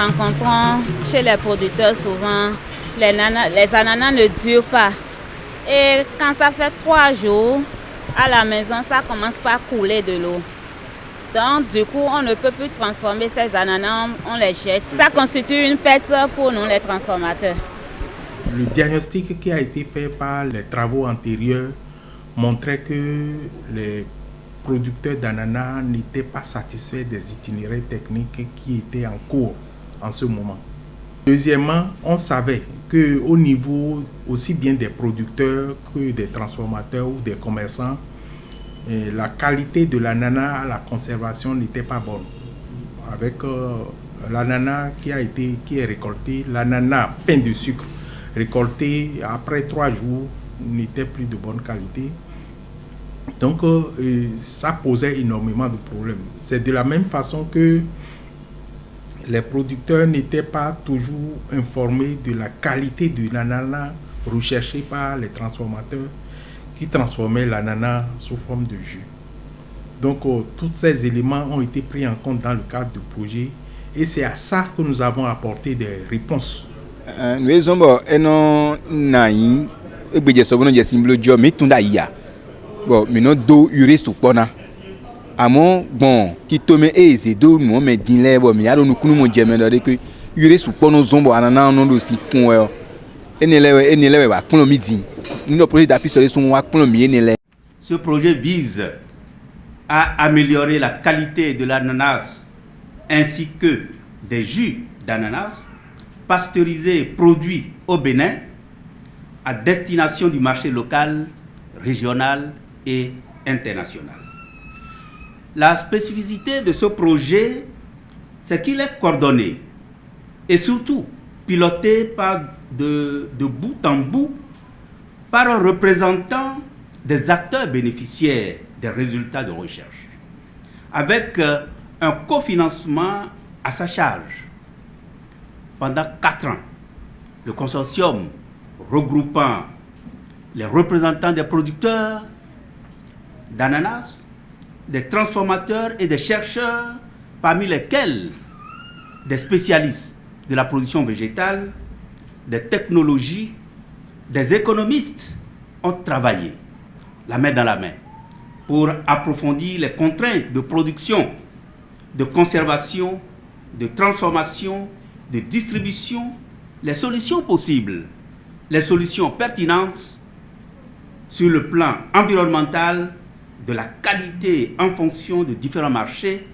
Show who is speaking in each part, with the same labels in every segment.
Speaker 1: rencontrons chez les producteurs souvent, les ananas ne durent pas. Et quand ça fait 3 jours, à la maison, ça commence par couler de l'eau. Donc, du coup, on ne peut plus transformer ces ananas, on les jette. Ça constitue une perte pour nous, les transformateurs.
Speaker 2: Le diagnostic qui a été fait par les travaux antérieurs montrait que les producteurs d'ananas n'étaient pas satisfaits des itinéraires techniques qui étaient en cours en ce moment. Deuxièmement, on savait qu'au niveau aussi bien des producteurs que des transformateurs ou des commerçants, la qualité de l'ananas à la conservation n'était pas bonne. Avec l'ananas qui est récolté, l'ananas pain de sucre récolté après 3 jours n'était plus de bonne qualité. Donc ça posait énormément de problèmes. C'est de la même façon que les producteurs n'étaient pas toujours informés de la qualité de l'ananas recherché par les transformateurs qui transformaient l'ananas sous forme de jus. Donc tous ces éléments ont été pris en compte dans le cadre du projet et c'est à ça que nous avons apporté des réponses.
Speaker 3: Bon, maintenant do urée sous pona. Amon bon, qui tome eze do nous mais dinle bon, mais alors nous kunu mon diamant que urée sous pona zombo anana non do si pon enele wa pon midi. Nous projet d'appui sur son wa pon mi enele.
Speaker 4: Ce projet vise à améliorer la qualité de l'ananas ainsi que des jus d'ananas pasteurisés et produits au Bénin à destination du marché local, régional et international. La spécificité de ce projet, c'est qu'il est coordonné et surtout piloté par de bout en bout par un représentant des acteurs bénéficiaires des résultats de recherche, avec un cofinancement à sa charge. Pendant 4 ans, le consortium regroupant les représentants des producteurs d'ananas, des transformateurs et des chercheurs, parmi lesquels des spécialistes de la production végétale, des technologies, des économistes ont travaillé la main dans la main pour approfondir les contraintes de production, de conservation, de transformation, de distribution, les solutions possibles, les solutions pertinentes sur le plan environnemental, de la qualité en fonction de différents marchés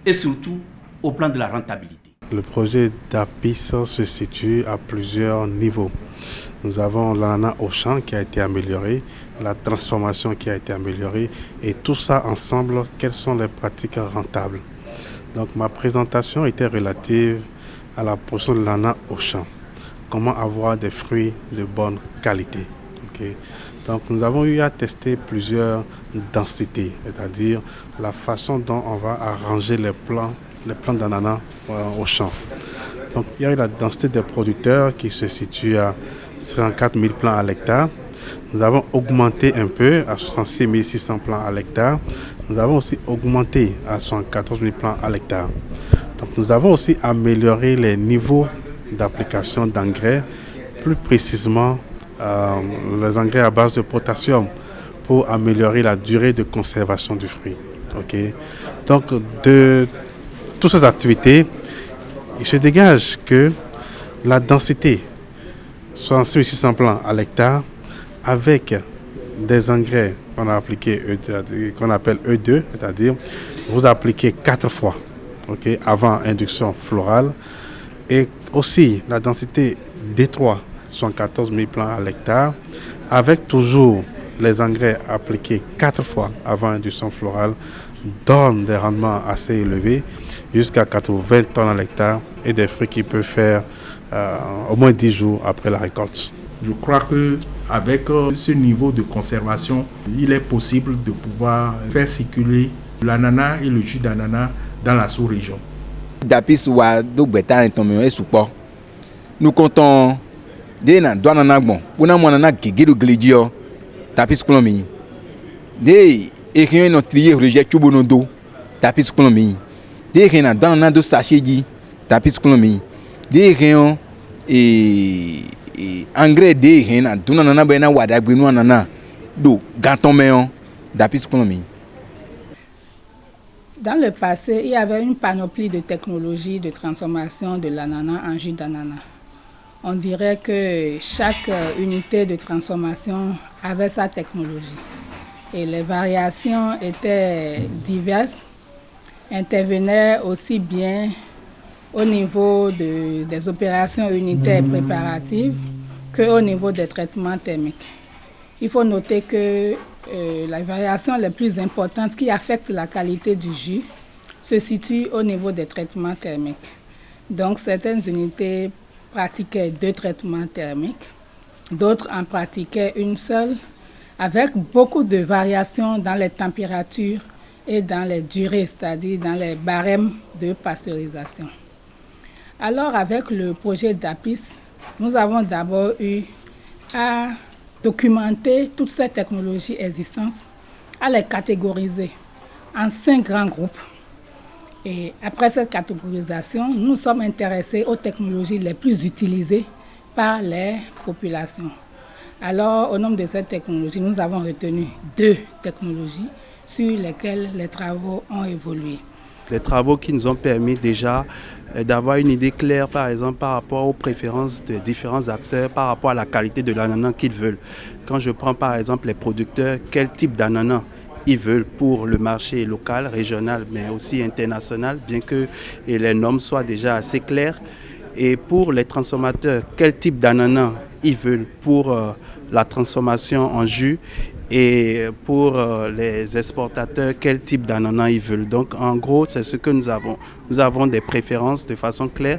Speaker 4: et surtout au plan de la rentabilité.
Speaker 5: Le projet d'APIS se situe à plusieurs niveaux. Nous avons l'ananas au champ qui a été amélioré, la transformation qui a été améliorée et tout ça ensemble, quelles sont les pratiques rentables. Donc ma présentation était relative à la production de l'ananas au champ. Comment avoir des fruits de bonne qualité. Okay. Donc nous avons eu à tester plusieurs densités, c'est-à-dire la façon dont on va arranger les plants d'ananas au champ. Donc il y a eu la densité des producteurs qui se situe à 54 000 plants à l'hectare. Nous avons augmenté un peu à 66 600 plants à l'hectare. Nous avons aussi augmenté à 74 000 plants à l'hectare. Donc nous avons aussi amélioré les niveaux d'application d'engrais, plus précisément les engrais à base de potassium pour améliorer la durée de conservation du fruit. Okay. Donc de toutes ces activités, il se dégage que la densité, 66 600 plants à l'hectare, avec des engrais qu'on a appliqués, qu'on appelle E2, c'est-à-dire vous appliquez 4 fois, okay, avant induction florale, et aussi la densité D3, 74 000 plants à l'hectare, avec toujours les engrais appliqués 4 fois avant induction florale, donne des rendements assez élevés, jusqu'à 80 tonnes à l'hectare, et des fruits qui peuvent faire au moins 10 jours après la récolte.
Speaker 2: Je crois qu'avec ce niveau de conservation, il est possible de pouvoir faire circuler l'ananas et le jus d'ananas dans la sous-région.
Speaker 3: Nous comptons des ananas bon, on a mon ananas qui est glédio, tapis colombie. Des écrivains ont trié rejet chubonodo, tapis colombie. Des écrivains dans un de sachet dit, Tapis Colombie. Des rayons et engrais des rayons. Tout le monde a besoin de wadagounou anana. Do gantoméon. Tapis Colombie.
Speaker 6: Dans le passé, il y avait une panoplie de technologies de transformation de l'ananas en jus d'ananas. On dirait que chaque unité de transformation avait sa technologie. Et les variations étaient diverses, intervenaient aussi bien au niveau des opérations unitaires préparatives qu'au niveau des traitements thermiques. Il faut noter que la variation la plus importante qui affecte la qualité du jus se situe au niveau des traitements thermiques. Donc certaines unités pratiquaient 2 traitements thermiques, d'autres en pratiquaient une seule, avec beaucoup de variations dans les températures et dans les durées, c'est-à-dire dans les barèmes de pasteurisation. Alors avec le projet d'APIS, nous avons d'abord eu à documenter toutes ces technologies existantes, à les catégoriser en 5 grands groupes. Et après cette catégorisation, nous sommes intéressés aux technologies les plus utilisées par les populations. Alors, au nombre de ces technologies, nous avons retenu 2 technologies sur lesquelles les travaux ont évolué.
Speaker 5: Des travaux qui nous ont permis déjà d'avoir une idée claire, par exemple, par rapport aux préférences de différents acteurs, par rapport à la qualité de l'ananas qu'ils veulent. Quand je prends par exemple les producteurs, quel type d'ananas ils veulent pour le marché local, régional, mais aussi international, bien que les normes soient déjà assez claires. Et pour les transformateurs, quel type d'ananas ils veulent pour la transformation en jus. Et pour les exportateurs, quel type d'ananas ils veulent. Donc en gros, c'est ce que nous avons. Nous avons des préférences de façon claire.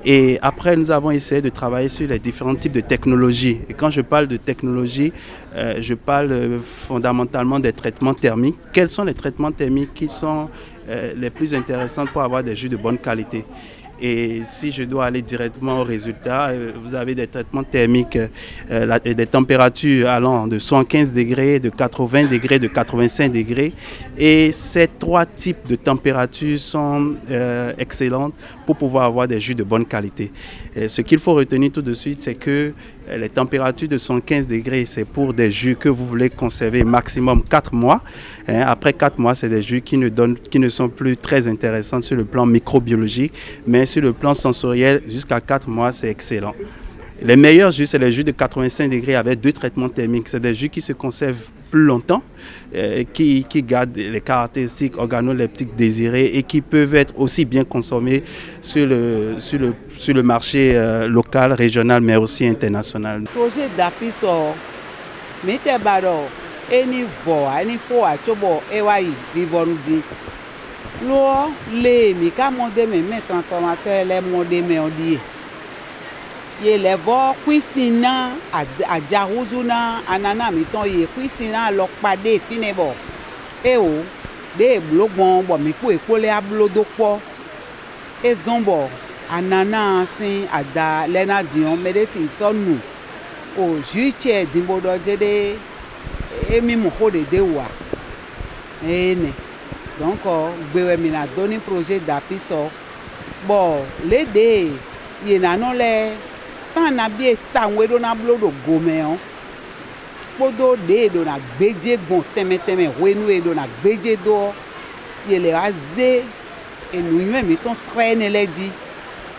Speaker 5: Et après, nous avons essayé de travailler sur les différents types de technologies. Et quand je parle de technologie, je parle fondamentalement des traitements thermiques. Quels sont les traitements thermiques qui sont les plus intéressants pour avoir des jus de bonne qualité? Et si je dois aller directement au résultat, vous avez des traitements thermiques, des températures allant de 75 degrés, de 80 degrés, de 85 degrés. Et ces 3 types de températures sont excellentes pour pouvoir avoir des jus de bonne qualité. Et ce qu'il faut retenir tout de suite, c'est que les températures de 115 degrés, c'est pour des jus que vous voulez conserver maximum 4 mois. Après 4 mois, c'est des jus qui ne sont plus très intéressants sur le plan microbiologique, mais sur le plan sensoriel, jusqu'à 4 mois, c'est excellent. Les meilleurs jus, c'est les jus de 85 degrés avec 2 traitements thermiques. C'est des jus qui se conservent plus longtemps, qui gardent les caractéristiques organoleptiques désirées et qui peuvent être aussi bien consommés sur le marché local, régional, mais aussi international.
Speaker 7: Le projet d'APIS, mettez baro, eni fo a chobo ewayi vivonudi. Lo le mi ka monde me transformateur les monde me odie. Ye le vo cuisina a jaruzuna anana mi ton ye cuisina lokpade finebo. E o de blogbon bo mi ku ekole ablodo po. E zombo anana sin ada lena dion me de fin sonu. O juiche dimbodo jede emi mo khode de wa. Ene. Donc gbewe mi na doni projet d'APIS bon le de ye na no le na bi ta we do na blodo gomeon podo de do na gbeje gon teme wenu e do na gbeje do ye le aze enu yue mi ton srene le di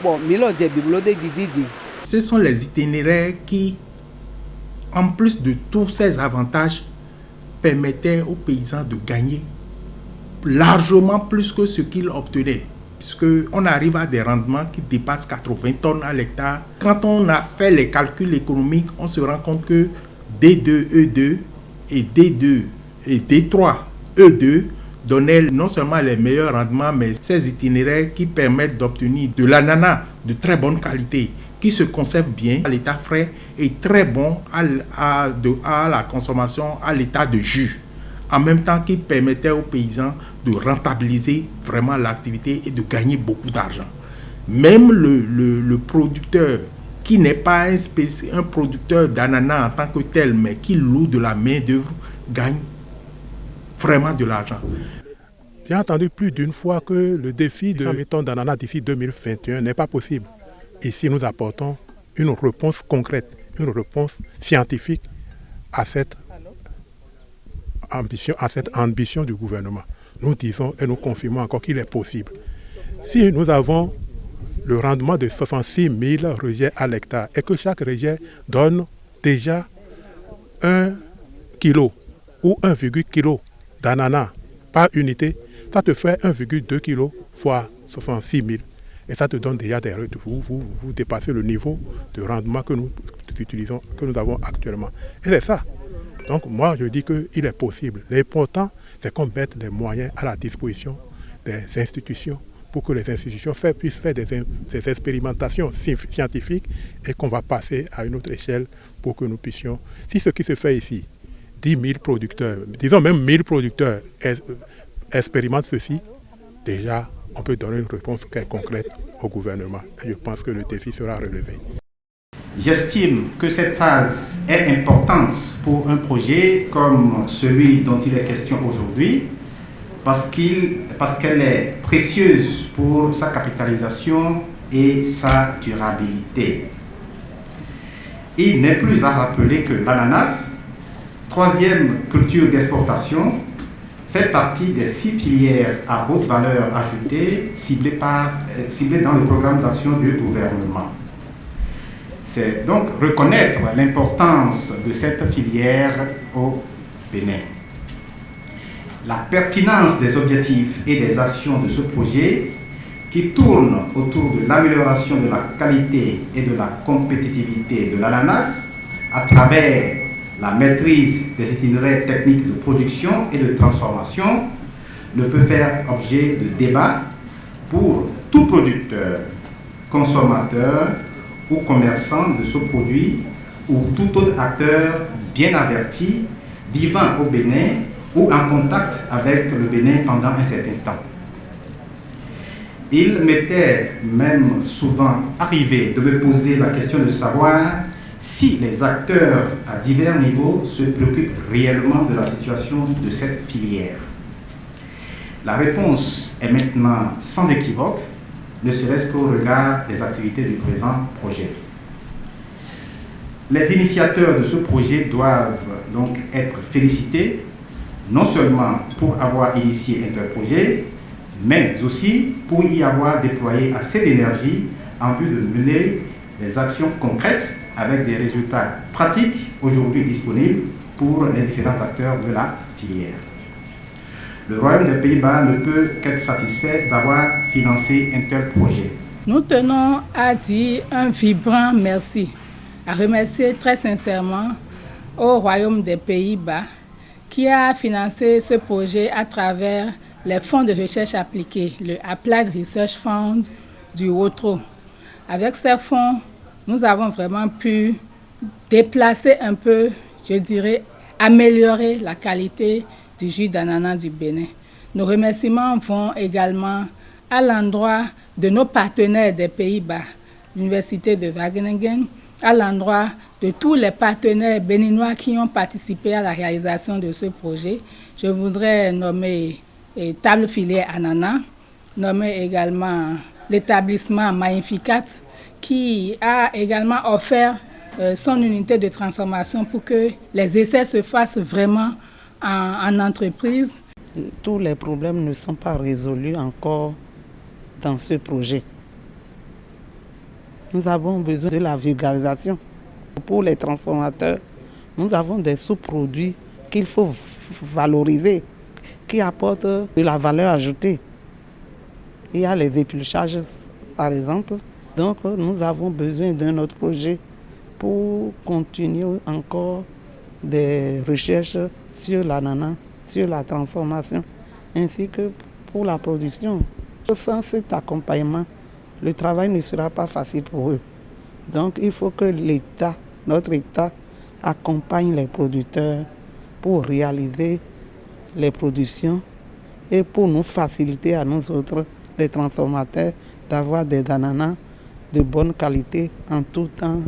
Speaker 7: bon mi lo je biblo de didi.
Speaker 2: Ce sont les itinéraires qui, en plus de tous ces avantages, permettaient aux paysans de gagner largement plus que ce qu'ils obtenaient. Puisqu'on arrive à des rendements qui dépassent 80 tonnes à l'hectare. Quand on a fait les calculs économiques, on se rend compte que D2, E2 et D2 et D3, E2 donnaient non seulement les meilleurs rendements, mais ces itinéraires qui permettent d'obtenir de l'ananas de très bonne qualité, qui se conserve bien à l'état frais et très bon à la consommation à l'état de jus. En même temps qui permettait aux paysans de rentabiliser vraiment l'activité et de gagner beaucoup d'argent. Même le producteur qui n'est pas un producteur d'ananas en tant que tel, mais qui loue de la main-d'œuvre, gagne vraiment de l'argent.
Speaker 5: J'ai entendu plus d'une fois que le défi de 100 000 tonnes d'ananas d'ici 2021 n'est pas possible. Ici, nous apportons une réponse concrète, une réponse scientifique à cette ambition du gouvernement. Nous disons et nous confirmons encore qu'il est possible. Si nous avons le rendement de 66 000 rejets à l'hectare et que chaque rejet donne déjà 1 kg ou 1,1 kg d'ananas par unité, ça te fait 1,2 kg fois 66 000. Et ça te donne déjà des retours. Vous dépassez le niveau de rendement que nous utilisons, que nous avons actuellement. Et c'est ça. Donc moi, je dis qu'il est possible. L'important, c'est qu'on mette des moyens à la disposition des institutions pour que les institutions puissent faire des expérimentations scientifiques et qu'on va passer à une autre échelle pour que nous puissions... Si ce qui se fait ici, 10 000 producteurs, disons même 1000 producteurs expérimentent ceci, déjà, on peut donner une réponse concrète au gouvernement. Et je pense que le défi sera relevé.
Speaker 2: J'estime que cette phase est importante pour un projet comme celui dont il est question aujourd'hui, parce qu'elle est précieuse pour sa capitalisation et sa durabilité. Il n'est plus à rappeler que l'ananas, troisième culture d'exportation, fait partie des 6 filières à haute valeur ajoutée ciblées dans le programme d'action du gouvernement. C'est donc reconnaître l'importance de cette filière au Bénin. La pertinence des objectifs et des actions de ce projet qui tourne autour de l'amélioration de la qualité et de la compétitivité de l'ananas à travers la maîtrise des itinéraires techniques de production et de transformation ne peut faire objet de débat pour tout producteur, consommateur ou commerçant de ce produit ou tout autre acteur bien averti vivant au Bénin ou en contact avec le Bénin pendant un certain temps. Il m'était même souvent arrivé de me poser la question de savoir si les acteurs à divers niveaux se préoccupent réellement de la situation de cette filière. La réponse est maintenant sans équivoque, ne serait-ce qu'au regard des activités du présent projet. Les initiateurs de ce projet doivent donc être félicités, non seulement pour avoir initié un tel projet, mais aussi pour y avoir déployé assez d'énergie en vue de mener des actions concrètes avec des résultats pratiques aujourd'hui disponibles pour les différents acteurs de la filière. Le Royaume des Pays-Bas ne peut qu'être satisfait d'avoir financé un tel projet.
Speaker 6: Nous tenons à dire un vibrant merci, à remercier très sincèrement au Royaume des Pays-Bas qui a financé ce projet à travers les fonds de recherche appliqués, le Applied Research Fund du Wotro. Avec ces fonds, nous avons vraiment pu déplacer un peu, je dirais, améliorer la qualité du jus d'ananas du Bénin. Nos remerciements vont également à l'endroit de nos partenaires des Pays-Bas, l'Université de Wageningen, à l'endroit de tous les partenaires béninois qui ont participé à la réalisation de ce projet. Je voudrais nommer Table Filière Ananas, nommer également l'établissement Magnificat qui a également offert son unité de transformation pour que les essais se fassent vraiment en entreprise.
Speaker 7: Tous les problèmes ne sont pas résolus encore dans ce projet. Nous avons besoin de la vulgarisation. Pour les transformateurs, nous avons des sous-produits qu'il faut valoriser, qui apportent de la valeur ajoutée. Il y a les épluchages, par exemple. Donc, nous avons besoin d'un autre projet pour continuer encore des recherches sur l'ananas, sur la transformation, ainsi que pour la production. Sans cet accompagnement, le travail ne sera pas facile pour eux. Donc, il faut que l'État, notre État, accompagne les producteurs pour réaliser les productions et pour nous faciliter à nous autres, les transformateurs, d'avoir des ananas de bonne qualité en tout temps.